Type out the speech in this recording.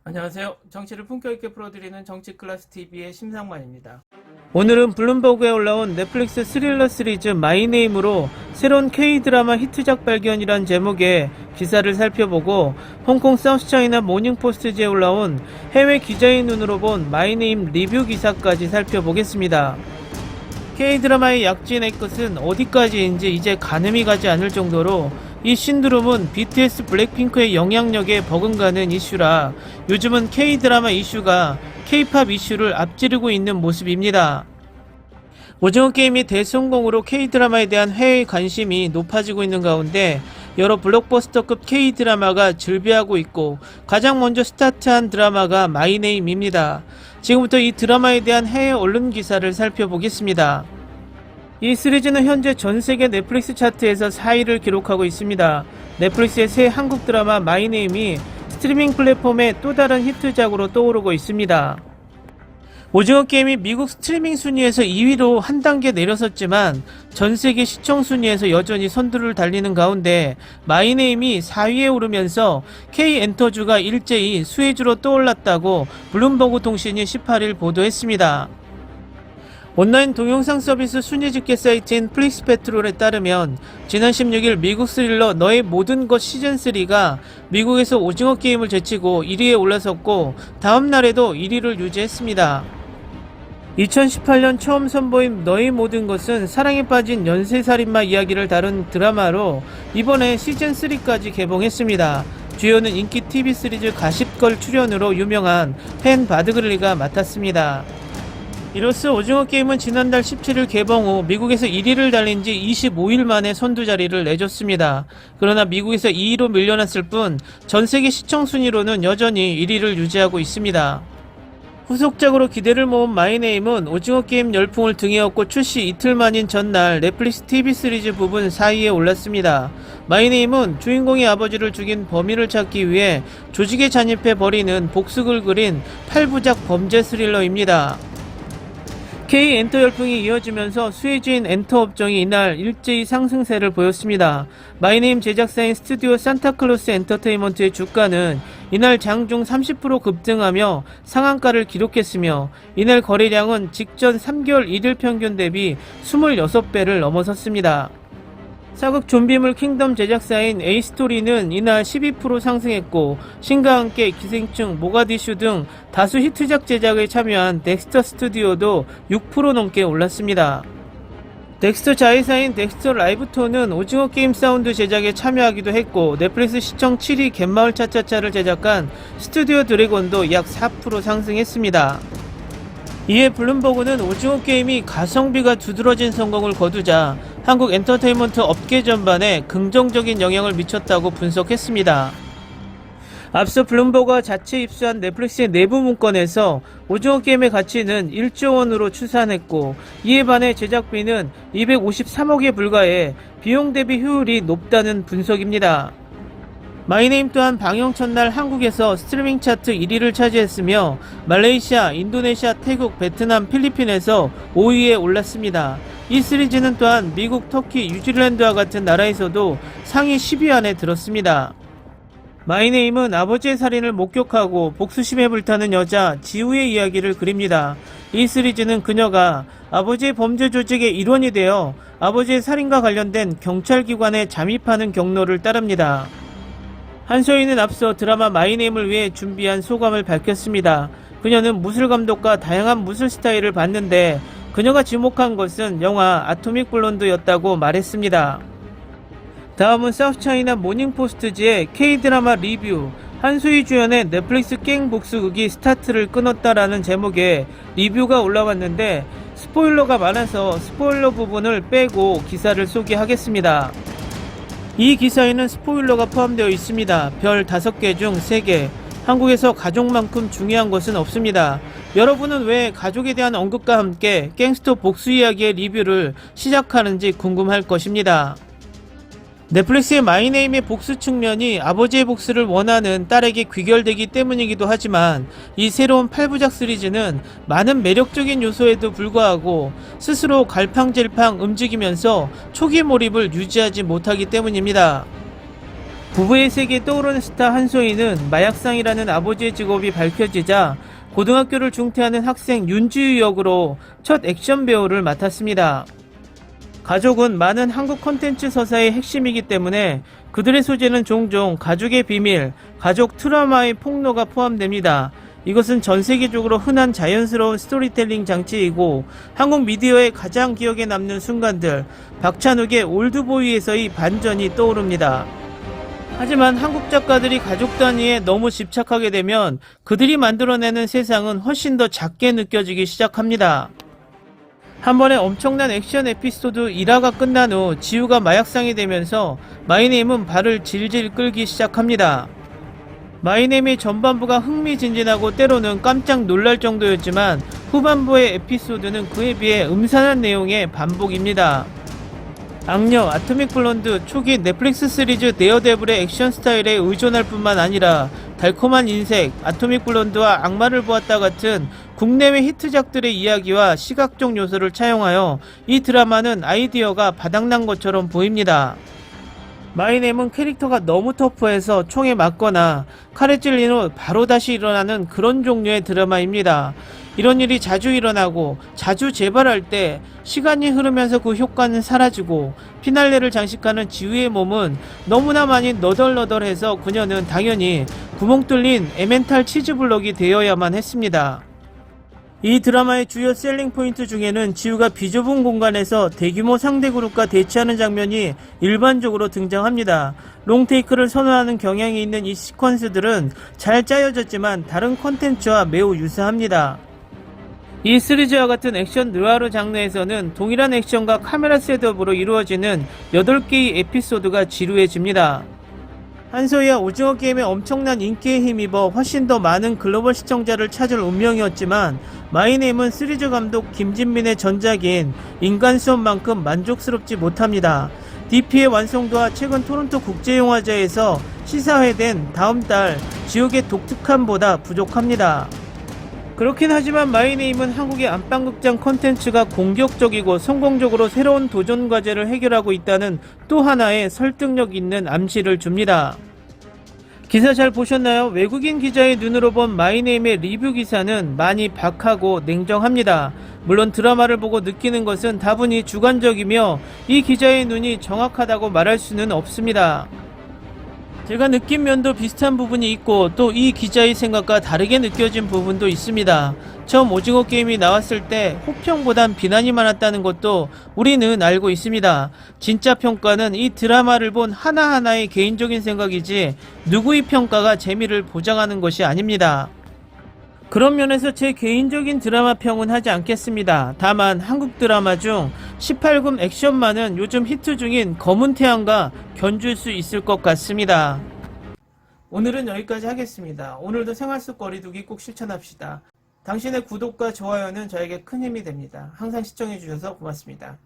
안녕하세요. 정치를 품격 있게 풀어드리는 정치클래스TV의 심상만입니다. 오늘은 블룸버그에 올라온 넷플릭스 스릴러 시리즈 마이네임으로 새로운 K드라마 히트작 발견이란 제목의 기사를 살펴보고 홍콩 사우스차이나 모닝포스트지에 올라온 해외 기자의 눈으로 본 마이네임 리뷰 기사까지 살펴보겠습니다. K드라마의 약진의 끝은 어디까지인지 이제 가늠이 가지 않을 정도로 이 신드롬은 BTS 블랙핑크의 영향력에 버금가는 이슈라 요즘은 K드라마 이슈가 K-팝 이슈를 앞지르고 있는 모습입니다. 오징어 게임이 대성공으로 K드라마에 대한 해외 관심이 높아지고 있는 가운데 여러 블록버스터급 K드라마가 즐비하고 있고 가장 먼저 스타트한 드라마가 마이네임입니다. 지금부터 이 드라마에 대한 해외 언론 기사를 살펴보겠습니다. 이 시리즈는 현재 전세계 넷플릭스 차트에서 4위를 기록하고 있습니다. 넷플릭스의 새 한국 드라마 마이네임이 스트리밍 플랫폼의 또 다른 히트작으로 떠오르고 있습니다. 오징어 게임이 미국 스트리밍 순위에서 2위로 한 단계 내려섰지만 전세계 시청 순위에서 여전히 선두를 달리는 가운데 마이네임이 4위에 오르면서 K엔터주가 일제히 수혜주로 떠올랐다고 블룸버그 통신이 18일 보도했습니다. 온라인 동영상 서비스 순위 집계 사이트인 플릭스페트롤에 따르면 지난 16일 미국 스릴러 너의 모든 것 시즌3가 미국에서 오징어 게임을 제치고 1위에 올라섰고 다음날에도 1위를 유지했습니다. 2018년 처음 선보인 너의 모든 것은 사랑에 빠진 연쇄살인마 이야기를 다룬 드라마로 이번에 시즌3까지 개봉했습니다. 주연은 인기 TV 시리즈 가십걸 출연으로 유명한 펜 바드글리가 맡았습니다. 이로써 오징어 게임은 지난달 17일 개봉 후 미국에서 1위를 달린 지 25일 만에 선두 자리를 내줬습니다. 그러나 미국에서 2위로 밀려났을 뿐 전세계 시청 순위로는 여전히 1위를 유지하고 있습니다. 후속작으로 기대를 모은 마이네임은 오징어 게임 열풍을 등에 업고 출시 이틀 만인 전날 넷플릭스 TV 시리즈 부분 4위에 올랐습니다. 마이네임은 주인공의 아버지를 죽인 범인을 찾기 위해 조직에 잔입해 벌이는 복수극을 그린 8부작 범죄 스릴러입니다. K엔터 열풍이 이어지면서 수혜주인 엔터 업종이 이날 일제히 상승세를 보였습니다. 마이네임 제작사인 스튜디오 산타클로스 엔터테인먼트의 주가는 이날 장중 30% 급등하며 상한가를 기록했으며 이날 거래량은 직전 3개월 1일 평균 대비 26배를 넘어섰습니다. 사극 좀비물 킹덤 제작사인 A스토리는 이날 12% 상승했고 신과 함께 기생충, 모가디슈 등 다수 히트작 제작에 참여한 덱스터 스튜디오도 6% 넘게 올랐습니다. 덱스터 자회사인 덱스터 라이브톤은 오징어 게임 사운드 제작에 참여하기도 했고 넷플릭스 시청 7위 갯마을 차차차를 제작한 스튜디오 드래곤도 약 4% 상승했습니다. 이에 블룸버그는 오징어 게임이 가성비가 두드러진 성공을 거두자 한국 엔터테인먼트 업계 전반에 긍정적인 영향을 미쳤다고 분석했습니다. 앞서 블룸버그가 자체 입수한 넷플릭스의 내부 문건에서 오징어 게임의 가치는 1조 원으로 추산했고 이에 반해 제작비는 253억에 불과해 비용 대비 효율이 높다는 분석입니다. 마이네임 또한 방영 첫날 한국에서 스트리밍 차트 1위를 차지했으며 말레이시아, 인도네시아, 태국, 베트남, 필리핀에서 5위에 올랐습니다. 이 시리즈는 또한 미국, 터키, 뉴질랜드와 같은 나라에서도 상위 10위 안에 들었습니다. 마이네임은 아버지의 살인을 목격하고 복수심에 불타는 여자 지우의 이야기를 그립니다. 이 시리즈는 그녀가 아버지의 범죄 조직의 일원이 되어 아버지의 살인과 관련된 경찰기관에 잠입하는 경로를 따릅니다. 한소희는 앞서 드라마 마이네임을 위해 준비한 소감을 밝혔습니다. 그녀는 무술 감독과 다양한 무술 스타일을 봤는데 그녀가 지목한 것은 영화 아토믹 블론드였다고 말했습니다. 다음은 사우스차이나 모닝포스트지의 K드라마 리뷰 한소희 주연의 넷플릭스 깽 복수극이 스타트를 끊었다라는 제목의 리뷰가 올라왔는데 스포일러가 많아서 스포일러 부분을 빼고 기사를 소개하겠습니다. 이 기사에는 스포일러가 포함되어 있습니다. 별 5개 중 3개. 한국에서 가족만큼 중요한 것은 없습니다. 여러분은 왜 가족에 대한 언급과 함께 갱스터 복수 이야기의 리뷰를 시작하는지 궁금할 것입니다. 넷플릭스의 마이네임의 복수 측면이 아버지의 복수를 원하는 딸에게 귀결되기 때문이기도 하지만 이 새로운 8부작 시리즈는 많은 매력적인 요소에도 불구하고 스스로 갈팡질팡 움직이면서 초기 몰입을 유지하지 못하기 때문입니다. 부부의 세계에 떠오르는 스타 한소희는 마약상이라는 아버지의 직업이 밝혀지자 고등학교를 중퇴하는 학생 윤지유 역으로 첫 액션 배우를 맡았습니다. 가족은 많은 한국 콘텐츠 서사의 핵심이기 때문에 그들의 소재는 종종 가족의 비밀, 가족 트라우마의 폭로가 포함됩니다. 이것은 전 세계적으로 흔한 자연스러운 스토리텔링 장치이고 한국 미디어의 가장 기억에 남는 순간들, 박찬욱의 올드보이에서의 반전이 떠오릅니다. 하지만 한국 작가들이 가족 단위에 너무 집착하게 되면 그들이 만들어내는 세상은 훨씬 더 작게 느껴지기 시작합니다. 한 번에 엄청난 액션 에피소드 1화가 끝난 후 지우가 마약상이 되면서 마이네임은 발을 질질 끌기 시작합니다. 마이네임의 전반부가 흥미진진하고 때로는 깜짝 놀랄 정도였지만 후반부의 에피소드는 그에 비해 음산한 내용의 반복입니다. 악녀, 아토믹 블론드, 초기 넷플릭스 시리즈 데어데블의 액션 스타일에 의존할 뿐만 아니라 달콤한 인색, 아토믹 블론드와 악마를 보았다 같은 국내외 히트작들의 이야기와 시각적 요소를 차용하여 이 드라마는 아이디어가 바닥난 것처럼 보입니다. 마이네임은 캐릭터가 너무 터프해서 총에 맞거나 칼에 찔린 후 바로 다시 일어나는 그런 종류의 드라마입니다. 이런 일이 자주 일어나고 자주 재발할 때 시간이 흐르면서 그 효과는 사라지고 피날레를 장식하는 지우의 몸은 너무나 많이 너덜너덜해서 그녀는 당연히 구멍 뚫린 에멘탈 치즈블럭이 되어야만 했습니다. 이 드라마의 주요 셀링 포인트 중에는 지우가 비좁은 공간에서 대규모 상대 그룹과 대치하는 장면이 일반적으로 등장합니다. 롱테이크를 선호하는 경향이 있는 이 시퀀스들은 잘 짜여졌지만 다른 콘텐츠와 매우 유사합니다. 이 시리즈와 같은 액션 느와르 장르에서는 동일한 액션과 카메라 셋업으로 이루어지는 8개의 에피소드가 지루해집니다. 한소희와 오징어 게임의 엄청난 인기에 힘입어 훨씬 더 많은 글로벌 시청자를 찾을 운명이었지만 마이네임은 시리즈 감독 김진민의 전작인 인간 수업만큼 만족스럽지 못합니다. DP의 완성도와 최근 토론토 국제영화제에서 시사회된 다음 달 지옥의 독특함보다 부족합니다. 그렇긴 하지만 마이네임은 한국의 안방극장 콘텐츠가 공격적이고 성공적으로 새로운 도전 과제를 해결하고 있다는 또 하나의 설득력 있는 암시를 줍니다. 기사 잘 보셨나요? 외국인 기자의 눈으로 본 마이네임의 리뷰 기사는 많이 박하고 냉정합니다. 물론 드라마를 보고 느끼는 것은 다분히 주관적이며 이 기자의 눈이 정확하다고 말할 수는 없습니다. 제가 느낀 면도 비슷한 부분이 있고 또 이 기자의 생각과 다르게 느껴진 부분도 있습니다. 처음 오징어 게임이 나왔을 때 호평보단 비난이 많았다는 것도 우리는 알고 있습니다. 진짜 평가는 이 드라마를 본 하나하나의 개인적인 생각이지 누구의 평가가 재미를 보장하는 것이 아닙니다. 그런 면에서 제 개인적인 드라마 평은 하지 않겠습니다. 다만 한국 드라마 중 18금 액션만은 요즘 히트 중인 검은 태양과 견줄 수 있을 것 같습니다. 오늘은 여기까지 하겠습니다. 오늘도 생활 속 거리두기 꼭 실천합시다. 당신의 구독과 좋아요는 저에게 큰 힘이 됩니다. 항상 시청해주셔서 고맙습니다.